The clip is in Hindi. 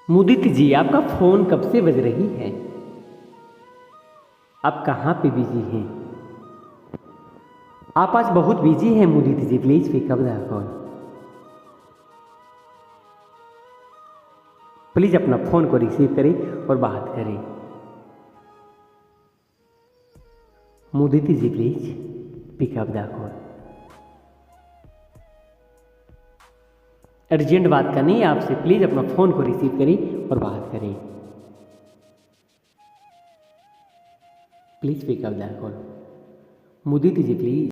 मुदित जी, आपका फोन कब से बज रही है? आप कहाँ पे बिजी हैं? आप आज बहुत बिजी हैं Mudit ji, please pick up the call. Please अपना फोन को रिसीव करें और बात करें। Mudit ji please pick up the call. Urgent बात करनी है आपसे, प्लीज अपना फोन को रिसीव करें और बात करें। Please pick up the call. Mudit ji please.